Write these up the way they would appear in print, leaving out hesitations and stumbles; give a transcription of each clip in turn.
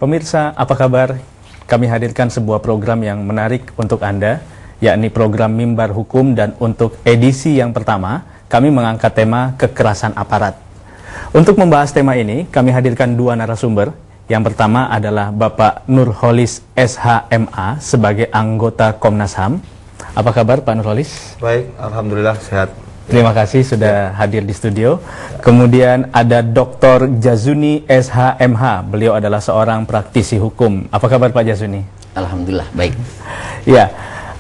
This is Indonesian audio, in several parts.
Pemirsa, apa kabar? Kami hadirkan sebuah program yang menarik untuk Anda, yakni program Mimbar Hukum, dan untuk edisi yang pertama, kami mengangkat tema kekerasan aparat. Untuk membahas tema ini, kami hadirkan dua narasumber. Yang pertama adalah Bapak Nurholis SHMA sebagai anggota Komnas HAM. Apa kabar Pak Nurholis? Baik, alhamdulillah sehat. Terima kasih sudah hadir di studio. Kemudian ada Dr. Jazuni SHMH. Beliau adalah seorang praktisi hukum. Apa kabar Pak Jazuni? Alhamdulillah, baik. Ya,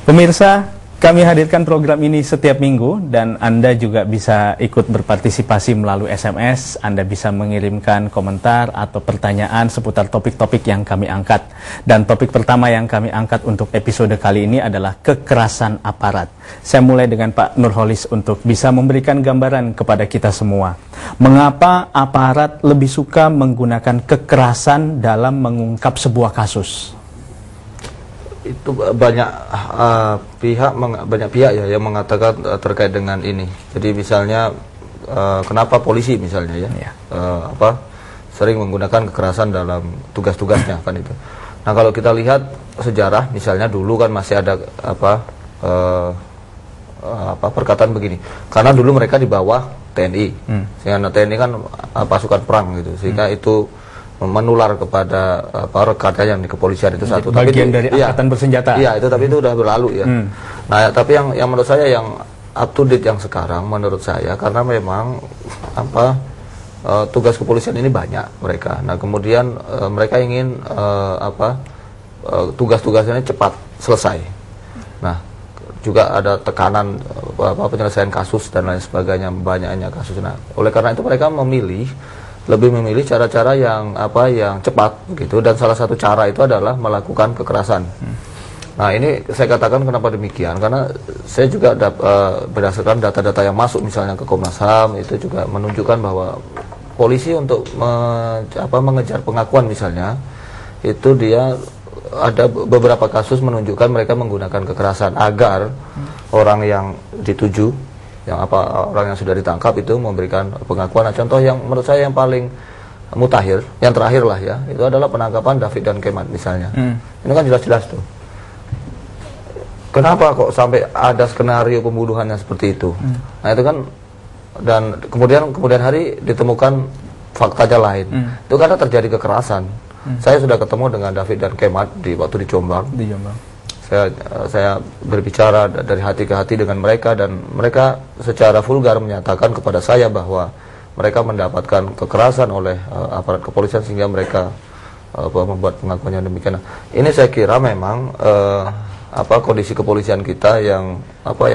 pemirsa, kami hadirkan program ini setiap minggu dan Anda juga bisa ikut berpartisipasi melalui SMS. Anda bisa mengirimkan komentar atau pertanyaan seputar topik-topik yang kami angkat. Dan topik pertama yang kami angkat untuk episode kali ini adalah kekerasan aparat. Saya mulai dengan Pak Nurholis untuk bisa memberikan gambaran kepada kita semua. Mengapa aparat lebih suka menggunakan kekerasan dalam mengungkap sebuah kasus? Itu banyak pihak ya yang mengatakan terkait dengan ini. Jadi misalnya kenapa polisi misalnya sering menggunakan kekerasan dalam tugas-tugasnya kan itu. Nah, kalau kita lihat sejarah misalnya dulu kan masih ada perkataan begini. Karena dulu mereka di bawah TNI. Sehingga TNI kan pasukan perang gitu. Sehingga itu menular kepada rekannya yang di kepolisian itu satu. Bagian tapi dari angkatan bersenjata. Iya, itu tapi itu udah berlalu ya. Nah, tapi yang menurut saya yang up to date yang sekarang menurut saya karena memang tugas kepolisian ini banyak mereka. Nah, kemudian mereka ingin tugas-tugasnya cepat selesai. Nah, juga ada tekanan penyelesaian kasus dan lain sebagainya, banyaknya kasus. Nah, oleh karena itu mereka lebih memilih cara-cara yang cepat gitu, dan salah satu cara itu adalah melakukan kekerasan. Nah, ini saya katakan kenapa demikian karena saya juga berdasarkan data-data yang masuk misalnya ke Komnas HAM itu juga menunjukkan bahwa polisi untuk mengejar pengakuan misalnya itu dia ada beberapa kasus menunjukkan mereka menggunakan kekerasan agar orang yang dituju orang yang sudah ditangkap itu memberikan pengakuan. Nah, contoh yang menurut saya yang paling mutakhir, yang terakhir lah ya, itu adalah penangkapan David dan Kemat misalnya. Ini kan jelas-jelas tuh. Kenapa kok sampai ada skenario pembunuhannya seperti itu? Nah, itu kan, dan kemudian hari ditemukan faktanya lain. Itu karena terjadi kekerasan. Saya sudah ketemu dengan David dan Kemat waktu di Jombang. Saya berbicara dari hati ke hati dengan mereka, dan mereka secara vulgar menyatakan kepada saya bahwa mereka mendapatkan kekerasan oleh aparat kepolisian sehingga mereka membuat pengakuan yang demikian. Nah, ini saya kira memang kondisi kepolisian kita yang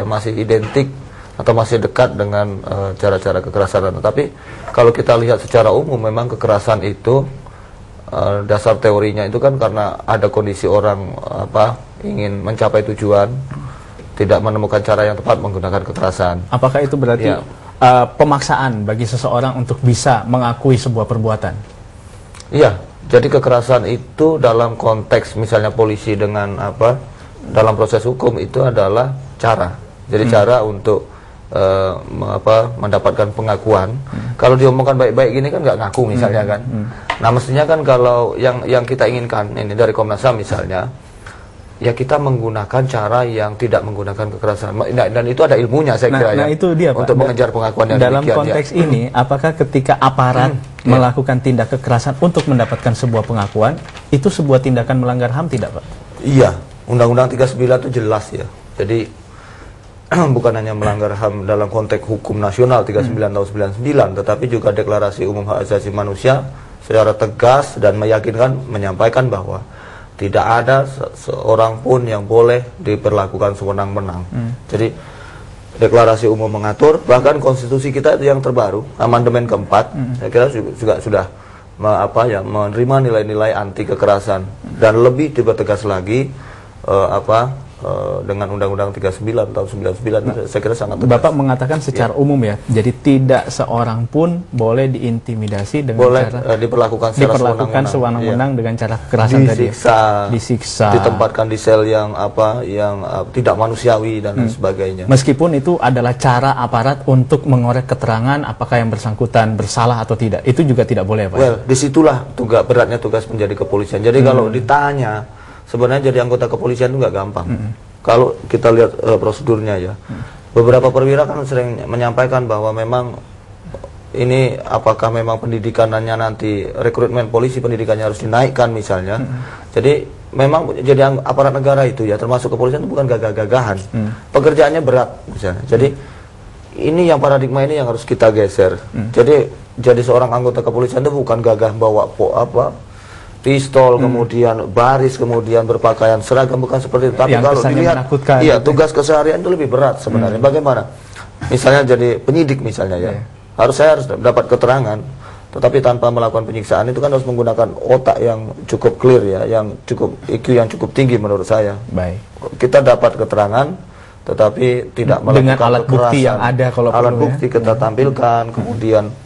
masih identik atau masih dekat dengan cara-cara kekerasan. Tapi kalau kita lihat secara umum memang kekerasan itu dasar teorinya itu kan karena ada kondisi orang ingin mencapai tujuan, tidak menemukan cara yang tepat menggunakan kekerasan. Apakah itu berarti pemaksaan bagi seseorang untuk bisa mengakui sebuah perbuatan? Iya, jadi kekerasan itu dalam konteks misalnya polisi dengan dalam proses hukum itu adalah cara. Jadi cara untuk mendapatkan pengakuan. Kalau diomongkan baik-baik gini kan nggak ngaku misalnya kan. Nah, mestinya kan kalau yang kita inginkan ini dari Komnas HAM misalnya, ya kita menggunakan cara yang tidak menggunakan kekerasan. Dan itu ada ilmunya saya kira ya. Itu dia, Pak. Untuk mengejar pengakuan yang dalam demikian, konteks ini, apakah ketika aparat melakukan tindak kekerasan untuk mendapatkan sebuah pengakuan, itu sebuah tindakan melanggar HAM tidak, Pak? Iya, Undang-Undang 39 itu jelas ya. Jadi bukan hanya melanggar HAM dalam konteks hukum nasional 39 tahun 99, tetapi juga Deklarasi Umum Hak Asasi Manusia secara tegas dan meyakinkan menyampaikan bahwa tidak ada seorang pun yang boleh diperlakukan sewenang-wenang. Jadi deklarasi umum mengatur, bahkan konstitusi kita yang terbaru, amandemen keempat, saya kira juga sudah menerima nilai-nilai anti kekerasan, dan lebih dipertegas lagi dengan Undang-Undang 39 tahun 99, saya kira sangat tegas. Bapak mengatakan secara umum ya, jadi tidak seorang pun boleh diintimidasi dengan cara diperlakukan sewenang-wenang dengan cara kekerasan disiksa, ditempatkan di sel yang tidak manusiawi dan lain sebagainya. Meskipun itu adalah cara aparat untuk mengorek keterangan apakah yang bersangkutan bersalah atau tidak, itu juga tidak boleh, Pak. Well, disitulah beratnya tugas menjadi kepolisian. Jadi kalau ditanya, sebenarnya jadi anggota kepolisian itu nggak gampang. Kalau kita lihat prosedurnya ya, beberapa perwira kan sering menyampaikan bahwa memang ini apakah memang pendidikannya nanti rekrutmen polisi pendidikannya harus dinaikkan misalnya. Jadi memang jadi aparat negara itu ya, termasuk kepolisian itu bukan gagah-gagahan. Pekerjaannya berat misalnya. Jadi ini yang paradigma ini yang harus kita geser. Jadi seorang anggota kepolisian itu bukan gagah bawa pistol, kemudian baris, kemudian berpakaian seragam, bukan seperti itu. Tapi kalau dilihat, tugas keseharian itu lebih berat sebenarnya. Bagaimana? Misalnya jadi penyidik misalnya ya, saya harus dapat keterangan, tetapi tanpa melakukan penyiksaan itu kan harus menggunakan otak yang cukup clear ya, yang cukup IQ yang cukup tinggi menurut saya. Baik. Kita dapat keterangan, tetapi tidak melakukan dengan alat bukti yang ada, kalau alat bukti kita tampilkan, kemudian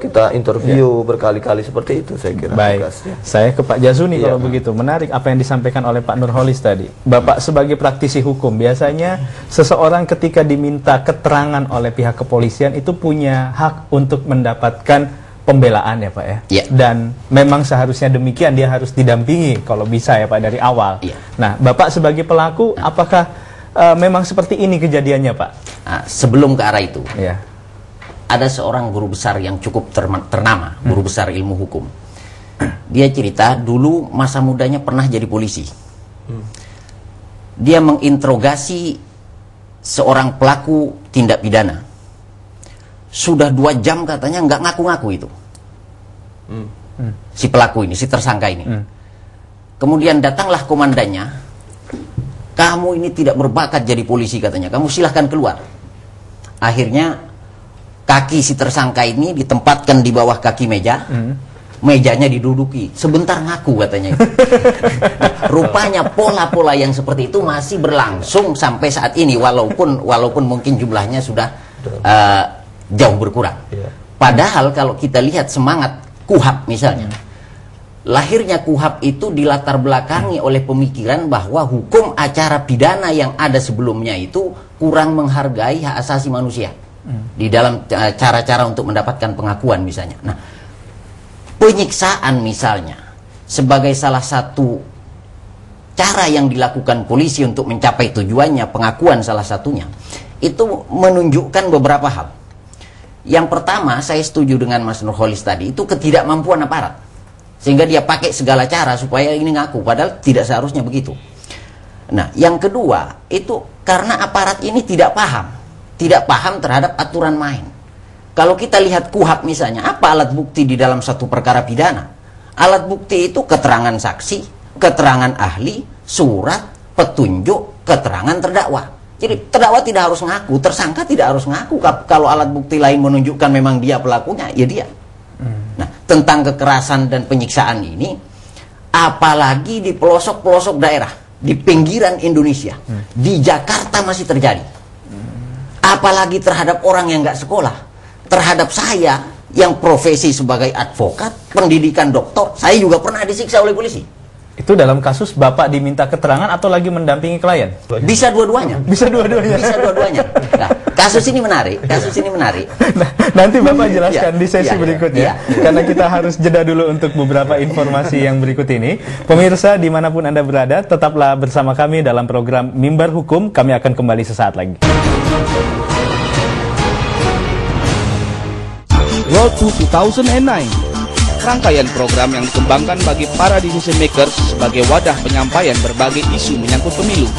kita interview berkali-kali seperti itu, saya kira. Baik, saya ke Pak Jazuni kalau begitu. Menarik apa yang disampaikan oleh Pak Nurholis tadi. Bapak sebagai praktisi hukum, biasanya seseorang ketika diminta keterangan oleh pihak kepolisian itu punya hak untuk mendapatkan pembelaan ya Pak ya? Dan memang seharusnya demikian, dia harus didampingi kalau bisa ya Pak dari awal. Nah, Bapak sebagai pelaku, apakah memang seperti ini kejadiannya Pak? Sebelum ke arah itu, ada seorang guru besar yang cukup ternama, guru besar ilmu hukum. Dia cerita dulu masa mudanya pernah jadi polisi. Dia menginterogasi seorang pelaku tindak pidana. Sudah 2 jam katanya nggak ngaku-ngaku itu. Si pelaku ini, si tersangka ini. Kemudian datanglah komandannya. Kamu ini tidak berbakat jadi polisi katanya. Kamu silahkan keluar. Akhirnya kaki si tersangka ini ditempatkan di bawah kaki meja, mejanya diduduki, sebentar ngaku katanya itu. Rupanya pola-pola yang seperti itu masih berlangsung sampai saat ini, walaupun mungkin jumlahnya sudah jauh berkurang. Padahal kalau kita lihat semangat KUHAP misalnya, lahirnya KUHAP itu dilatar belakangi oleh pemikiran bahwa hukum acara pidana yang ada sebelumnya itu kurang menghargai hak asasi manusia. Di dalam cara-cara untuk mendapatkan pengakuan misalnya. Nah, penyiksaan misalnya sebagai salah satu cara yang dilakukan polisi untuk mencapai tujuannya, pengakuan salah satunya, itu menunjukkan beberapa hal. Yang pertama, saya setuju dengan Mas Nurholis tadi, itu ketidakmampuan aparat, sehingga dia pakai segala cara supaya ini ngaku, padahal tidak seharusnya begitu. Nah, yang kedua, itu karena aparat ini tidak paham terhadap aturan main. Kalau kita lihat KUHAP misalnya, apa alat bukti di dalam satu perkara pidana? Alat bukti itu keterangan saksi, keterangan ahli, surat, petunjuk, keterangan terdakwa. Jadi terdakwa tidak harus ngaku, tersangka tidak harus ngaku. Kalau alat bukti lain menunjukkan memang dia pelakunya, ya dia. Nah, tentang kekerasan dan penyiksaan ini, apalagi di pelosok-pelosok daerah, di pinggiran Indonesia, di Jakarta masih terjadi. Apalagi terhadap orang yang nggak sekolah, terhadap saya yang profesi sebagai advokat, pendidikan doktor, saya juga pernah disiksa oleh polisi. Itu dalam kasus Bapak diminta keterangan atau lagi mendampingi klien? Bisa dua-duanya. Bisa dua-duanya. Bisa dua-duanya. Nah, kasus ini menarik. Nah, nanti Bapak jelaskan di sesi berikutnya. Karena kita harus jeda dulu untuk beberapa informasi yang berikut ini. Pemirsa, dimanapun Anda berada, tetaplah bersama kami dalam program Mimbar Hukum. Kami akan kembali sesaat lagi. Road to 2009, rangkaian program yang dikembangkan bagi para decision makers sebagai wadah penyampaian berbagai isu menyangkut pemilu.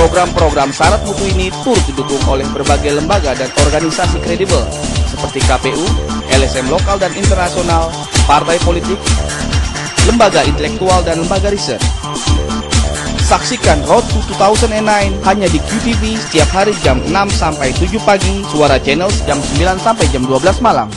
Program-program syarat mutu ini turut didukung oleh berbagai lembaga dan organisasi kredibel seperti KPU, LSM lokal dan internasional, partai politik, lembaga intelektual dan lembaga riset. Saksikan Road to 2009 hanya di QTV setiap hari jam 6 sampai 7 pagi, Suara Channels jam 9 sampai jam 12 malam.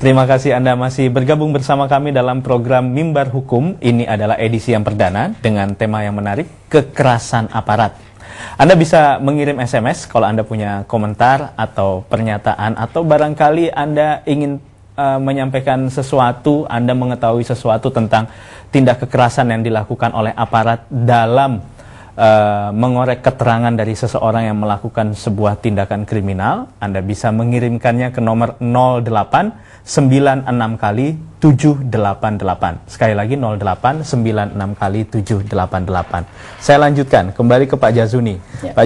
Terima kasih Anda masih bergabung bersama kami dalam program Mimbar Hukum. Ini adalah edisi yang perdana dengan tema yang menarik, kekerasan aparat. Anda bisa mengirim SMS kalau Anda punya komentar atau pernyataan, atau barangkali Anda ingin menyampaikan sesuatu, Anda mengetahui sesuatu tentang tindak kekerasan yang dilakukan oleh aparat dalam mengorek keterangan dari seseorang yang melakukan sebuah tindakan kriminal. Anda bisa mengirimkannya ke nomor 08 96 kali 788. Sekali lagi 08 96 kali 788. Saya lanjutkan kembali ke Pak Jazuni. Ya. Pak